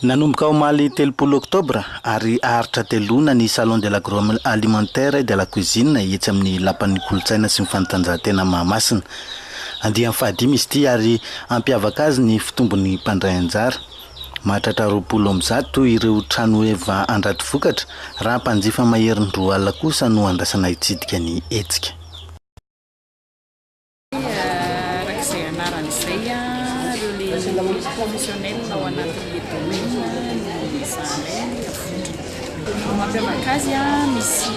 Nanomboka omaly 30 oktobra ary aharitra telona ny salon de l'agroalimentaire et de la cuisine etsy amin'ny lapan'ny kolotsaina sy ny fanatanjahantena Mahamasina. Andiany fahadimy izy ity ary ampiavaka azy ny fitombon'ny mpandray anjara. Mahatratra 20 ireo trano efa andraty vokatra raha mpanjifa maherin'ny 2 alina kosa no andrasana hitsidika ny hetsika. Professionnel ao anatin'ny domaine ny zany mampiavaka azy misy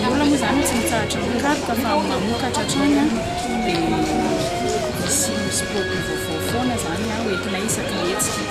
olona moa zany tsy mitsahatra mikaroka fa mamokatra trano dia misy produit vaovao foana zany hoentina isaky ny hetsika.